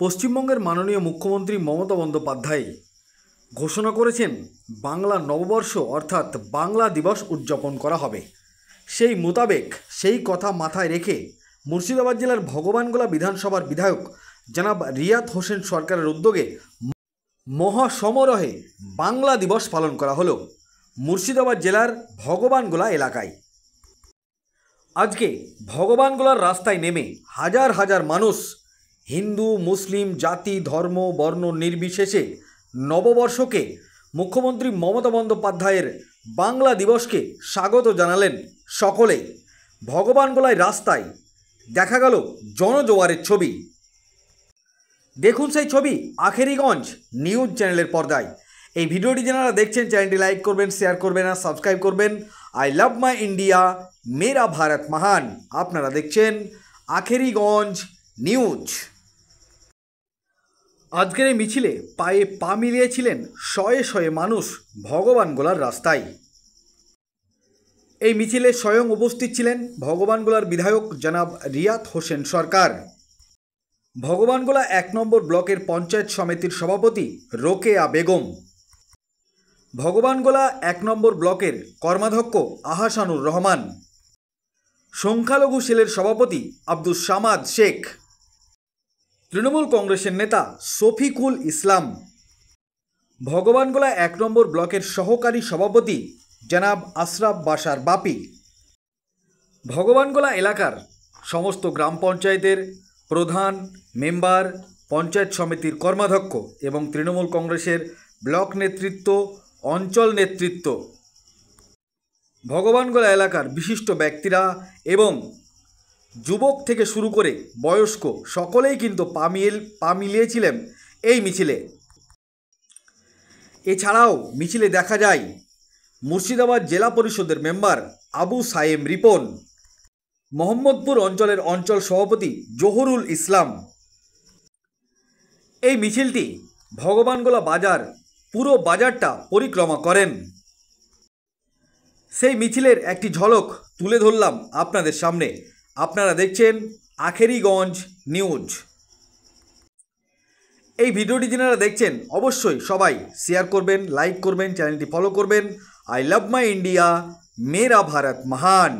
পশ্চিমবঙ্গের মাননীয় মুখ্যমন্ত্রী মমতা বন্দ্যোপাধ্যায় ঘোষণা করেছেন বাংলা নববর্ষ অর্থাৎ বাংলা দিবস উদযাপন করা হবে। সেই মোতাবেক সেই কথা মাথায় রেখে মুর্শিদাবাদ জেলার ভগবানগোলা বিধানসভার বিধায়ক জনাব রিয়াত হোসেন সরকারের উদ্যোগে মহাসমারোহে বাংলা দিবস পালন করা হলো মুর্শিদাবাদ জেলার ভগবানগোলা এলাকায়। আজকে ভগবানগোলার রাস্তায় নেমে হাজার হাজার মানুষ হিন্দু মুসলিম জাতি ধর্ম বর্ণ নির্বিশেষে নববর্ষকে মুখ্যমন্ত্রী মমতা বন্দ্যোপাধ্যায়ের বাংলা দিবসকে স্বাগত জানালেন। সকলে ভগবানগোলায় রাস্তায় দেখা গেল জনজোয়ারের ছবি। দেখুন সেই ছবি আখেরিগঞ্জ নিউজ চ্যানেলের পর্দায়। এই ভিডিওটি যারা দেখছেন চ্যানেলটি লাইক করবেন, শেয়ার করবেন আর সাবস্ক্রাইব করবেন। আই লাভ মাই ইন্ডিয়া, মেরা ভারত মহান। আপনারা দেখছেন আখেরিগঞ্জ নিউজ। আজকের এই মিছিলে পায়ে পা মিলিয়েছিলেন শয়ে শয়ে মানুষ ভগবানগোলার রাস্তায়। এই মিছিলে স্বয়ং উপস্থিত ছিলেন ভগবানগোলার বিধায়ক জনাব রিয়াত হোসেন সরকার, ভগবানগোলা ১ নম্বর ব্লকের পঞ্চায়েত সমিতির সভাপতি রোকেয়া বেগম, ভগবানগোলা ১ নম্বর ব্লকের কর্মাধ্যক্ষ আহসানুর রহমান, সংখ্যালঘু সেলের সভাপতি আব্দুস সামাদ শেখ, তৃণমূল কংগ্রেসের নেতা শফিকুল ইসলাম, ভগবানগোলা ১ নম্বর ব্লকের সহকারী সভাপতি জনাব আশরাফ বাশার বাপি, ভগবানগোলা এলাকার সমস্ত গ্রাম পঞ্চায়েতের প্রধান মেম্বার, পঞ্চায়েত সমিতির কর্মাধ্যক্ষ এবং তৃণমূল কংগ্রেসের ব্লক নেতৃত্ব, অঞ্চল নেতৃত্ব, ভগবানগোলা এলাকার বিশিষ্ট ব্যক্তিরা এবং যুবক থেকে শুরু করে বয়স্ক সকলেই কিন্তু পা মিলিয়েছিলেন এই মিছিলে। এছাড়াও মিছিলে দেখা যায় মুর্শিদাবাদ জেলা পরিষদের মেম্বার আবু সায়েম রিপন, মোহাম্মদপুর অঞ্চলের অঞ্চল সভাপতি জহুরুল ইসলাম। এই মিছিলটি ভগবানগোলা বাজার পুরো বাজারটা পরিক্রমা করেন। সেই মিছিলের একটি ঝলক তুলে ধরলাম আপনাদের সামনে। আপনারা দেখছেন আখেরিগঞ্জ নিউজ। এই ভিডিওটি যারা দেখছেন অবশ্যই সবাই শেয়ার করবেন, লাইক করবেন, চ্যানেলটি ফলো করবেন। আই লাভ মাই ইন্ডিয়া, মেরা ভারত মহান।